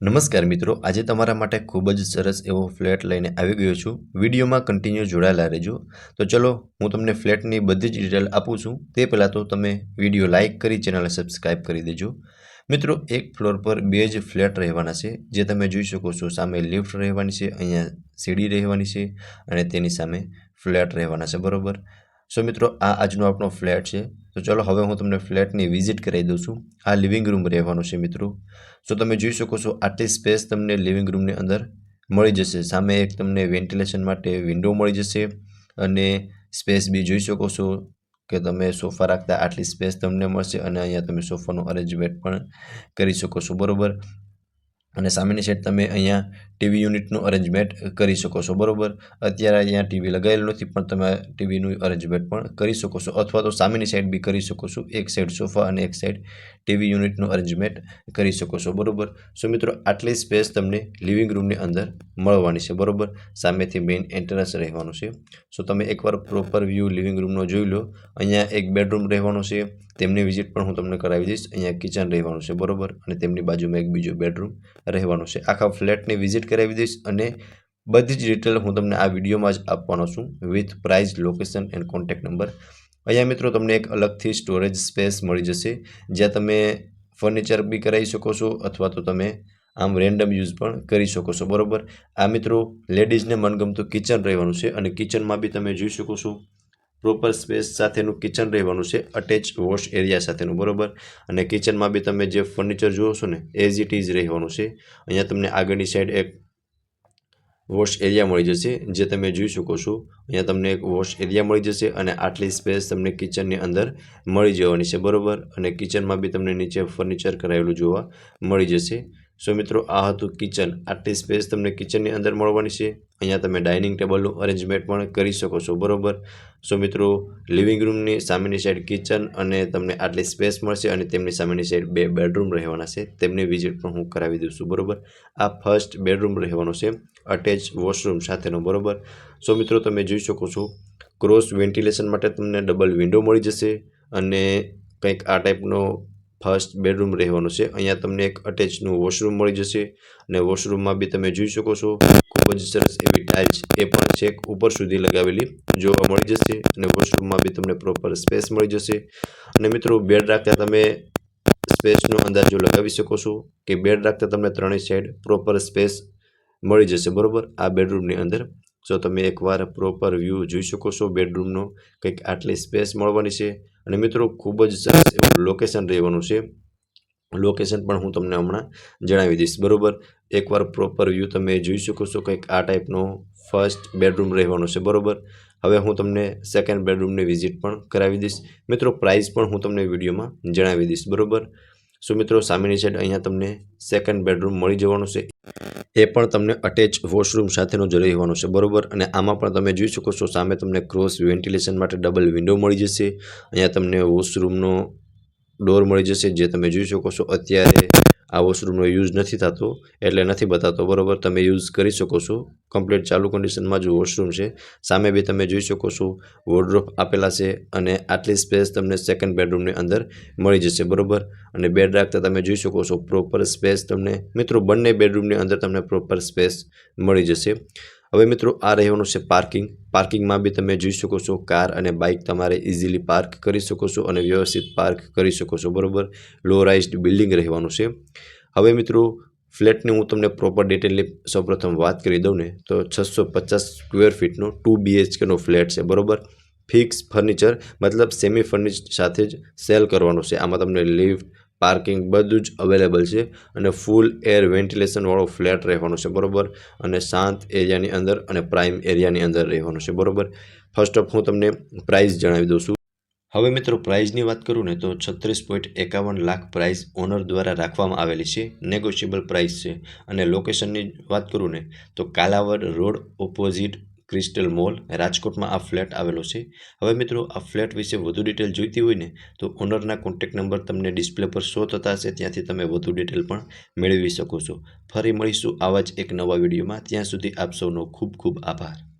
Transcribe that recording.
નમસ્કાર મિત્રો, આજે તમારા માટે ખૂબ જ સરસ એવો ફ્લેટ લઈને આવી ગયો છું। વિડીયોમાં કન્ટિન્યુ જોડાયેલા રહેજો। તો ચલો હું તમને ફ્લેટની બધી જ ડિટેલ આપું છું। તે પહેલાં તો તમે વિડીયો લાઇક કરી ચેનલને સબસ્ક્રાઈબ કરી દેજો। મિત્રો, એક ફ્લોર પર બે જ ફ્લેટ રહેવાના છે, જે તમે જોઈ શકો છો। સામે લિફ્ટ રહેવાની છે, અહીંયા સીડી રહેવાની છે અને તેની સામે ફ્લેટ રહેવાના છે, બરોબર। સો મિત્રો, આ આજનો આપણો ફ્લેટ છે। તો ચલો હવે હું તમને ફ્લેટની વિઝિટ કરાવી દઉં છું। આ લિવિંગ રૂમ રહેવાનો છે મિત્રો। સો તમે જોઈ શકો છો આટલી સ્પેસ તમને લિવિંગ રૂમની અંદર મળી જશે। સામે એક તમને વેન્ટિલેશન માટે વિન્ડો મળી જશે અને સ્પેસ બી જોઈ શકો છો કે તમે સોફા રાખતા આટલી સ્પેસ તમને મળશે અને અહીંયા તમે સોફાનું અરેન્જમેન્ટ પણ કરી શકો છો, બરોબર। અને સામેની સાઈડ તમે અહીંયા ટીવી યુનિટનું અરેન્જમેન્ટ કરી શકો છો, બરોબર। અત્યારે અહીંયા ટીવી લગાવેલું નથી, પણ તમે ટીવીનું અરેન્જમેન્ટ પણ કરી શકો છો, અથવા તો સામેની સાઈડ બી કરી શકો છો। એક સાઈડ સોફા અને એક સાઈડ ટીવી યુનિટનું અરેન્જમેન્ટ કરી શકો છો, બરોબર। સો મિત્રો, આટલી સ્પેસ તમને લિવિંગ રૂમની અંદર મળવાની છે, બરોબર। સામેથી મેઇન એન્ટ્રન્સ રહેવાનું છે। સો તમે એકવાર પ્રોપર વ્યૂ લિવિંગ રૂમનો જોઈ લો। અહીંયા એક બેડરૂમ રહેવાનો છે, તેમની વિઝિટ પણ હું તમને કરાવી દઈશ। અહીંયા કિચન રહેવાનું છે, બરોબર, અને તેમની બાજુમાં એક બીજો બેડરૂમ રહેવાનું છે। આખા ફ્લેટની વિઝિટ કરાવી દઈશ અને બધી જ ડિટેલ હું તમને આ વિડીયોમાં જ આપવાનો છું, with price, location and contact number. અહીંયા મિત્રો તમને એક અલગથી સ્ટોરેજ સ્પેસ મળી જશે, જ્યાં તમે ફર્નિચર બી કરાવી શકો છો અથવા તો તમે આમ રેન્ડમ યુઝ પણ કરી શકો છો, બરોબર। આ મિત્રો લેડીઝને મનગમતું કિચન રહેવાનું છે અને કિચનમાં બી તમે જોઈ શકો છો પ્રોપર સ્પેસ સાથેનું કિચન રહેવાનું છે, અટેચ વોશ એરિયા સાથેનું, બરોબર। અને કિચનમાં બી તમે જે ફર્નિચર જુઓ છો ને એઝ ઇટ ઇઝ રહેવાનું છે। અહીંયા તમને આગળની સાઈડ એક વોશ એરિયા મળી જશે, જે તમે જોઈ શકો છો। અહીંયા તમને એક વોશ એરિયા મળી જશે અને આટલી સ્પેસ તમને કિચનની અંદર મળી જવાની છે, બરોબર। અને કિચનમાં બી તમને નીચે ફર્નિચર કરાવેલું જોવા મળી જશે। સો મિત્રો, આ હતું કિચન। આટલી સ્પેસ તમને કિચનની અંદર મળવાની છે। અહીંયા તમે ડાઇનિંગ ટેબલનું અરેન્જમેન્ટ પણ કરી શકો છો, બરોબર। સો મિત્રો, લિવિંગ રૂમની સામેની સાઈડ કિચન અને તમને આટલી સ્પેસ મળશે અને તેમની સામેની સાઈડ બે બેડરૂમ રહેવાના છે, તેમની વિઝિટ પણ હું કરાવી દઉં છું, બરોબર। આ ફર્સ્ટ બેડરૂમ રહેવાનો છે, અટેચ વોશરૂમ સાથેનો, બરોબર। સો મિત્રો, તમે જોઈ શકો છો ક્રોસ વેન્ટિલેશન માટે તમને ડબલ વિન્ડો મળી જશે અને કંઈક આ ટાઈપનો ફર્સ્ટ બેડરૂમ રહેવાનો છે। અહીંયા તમને એક અટેચનું વોશરૂમ મળી જશે અને વોશરૂમમાં બી તમે જોઈ શકો છો ખૂબ જ સરસ એવી ટાઇલ્સ એ પણ છેક ઉપર સુધી લગાવેલી જોવા મળી જશે અને વોશરૂમમાં બી તમને પ્રોપર સ્પેસ મળી જશે। અને મિત્રો, બેડ રાખતા તમે સ્પેસનો અંદાજો લગાવી શકો છો કે બેડ રાખતા તમને ત્રણેય સાઈડ પ્રોપર સ્પેસ મળી જશે, બરોબર, આ બેડરૂમની અંદર। સો તમે એકવાર પ્રોપર વ્યૂ જોઈ શકો છો બેડરૂમનો, કંઈક આટલી સ્પેસ મળવાની છે। અને મિત્રો, ખૂબ જ સરસ એવું લોકેશન રહેવાનું છે, લોકેશન પણ હું તમને હમણાં જણાવી દઈશ, બરોબર। એકવાર પ્રોપર વ્યૂ તમે જોઈ શકો છો, કંઈક આ ટાઈપનો ફર્સ્ટ બેડરૂમ રહેવાનો છે, બરોબર। હવે હું તમને સેકન્ડ બેડરૂમની વિઝિટ પણ કરાવી દઈશ। મિત્રો, પ્રાઇસ પણ હું તમને વિડીયોમાં જણાવી દઈશ, બરોબર। સો મિત્રો, સામેની સાઈડ અહીંયા તમને સેકન્ડ બેડરૂમ મળી જવાનું છે, એ પણ તમને અટેચ વોશરૂમ સાથેનો જ રહેવાનો છે, બરોબર। અને આમાં પણ તમે જોઈ શકો છો સામે તમને ક્રોસ વેન્ટિલેશન માટે ડબલ વિન્ડો મળી જશે। અહીંયા તમને વોશરૂમનો ડોર મળી જશે, જે તમે જોઈ શકો છો। અત્યારે આ વોશરૂમનો યુઝ નથી થતો એટલે નથી બતાવતો, બરોબર, તમે યુઝ કરી શકો છો। કમ્પ્લીટ ચાલુ કન્ડિશનમાં જ વોશરૂમ છે। સામે બી તમે જોઈ શકો છો વોર્ડરોબ આપેલા છે અને આટલી સ્પેસ તમને સેકન્ડ બેડરૂમની અંદર મળી જશે, બરોબર। અને બેડ રાખતા તમે જોઈ શકો છો પ્રોપર સ્પેસ તમને મિત્રો બંને બેડરૂમની અંદર તમને પ્રોપર સ્પેસ મળી જશે। હવે મિત્રો, આ રહેવાનું છે પાર્કિંગ। પાર્કિંગમાં બી તમે જોઈ શકો છો કાર અને બાઇક તમારે ઇઝીલી પાર્ક કરી શકો છો અને વ્યવસ્થિત પાર્ક કરી શકો છો, બરોબર। લો રાઇઝ્ડ બિલ્ડિંગ રહેવાનું છે। હવે મિત્રો, ફ્લેટની હું તમને પ્રોપર ડિટેલની સૌપ્રથમ વાત કરી દઉં ને તો 650 સ્ક્વેર ફીટનો 2 BHKનો ફ્લેટ છે, બરોબર। ફિક્સ ફર્નિચર મતલબ સેમી ફર્નિશ્ડ સાથે જ સેલ કરવાનું છે। આમાં તમને લિફ્ટ, પાર્કિંગ બધું જ અવેલેબલ છે અને ફૂલ એર વેન્ટિલેશનવાળો ફ્લેટ રહેવાનો છે, બરોબર। અને શાંત એરિયાની અંદર અને પ્રાઇમ એરિયાની અંદર રહેવાનું છે, બરોબર। ફર્સ્ટ ઓફ હું તમને પ્રાઇસ જણાવી દઉં છું। હવે મિત્રો, પ્રાઇઝની વાત કરું ને તો 36.51 લાખ પ્રાઇસ ઓનર દ્વારા રાખવામાં આવેલી છે, નેગોશિયેબલ પ્રાઇસ છે। અને લોકેશનની વાત કરું ને તો Kalawad road opposite Crystal Mall, રાજકોટમાં આ ફ્લેટ આવેલો છે। હવે મિત્રો, આ ફ્લેટ વિશે વધુ ડિટેલ જોઈતી હોય ને તો ઓનરના કોન્ટેક્ટ નંબર તમને ડિસ્પ્લે પર શો થતા હશે, ત્યાંથી તમે વધુ ડિટેલ પણ મેળવી શકો છો। ફરી મળીશું આવા જ એક નવા વિડીયોમાં, ત્યાં સુધી આપ સૌનો ખૂબ ખૂબ આભાર।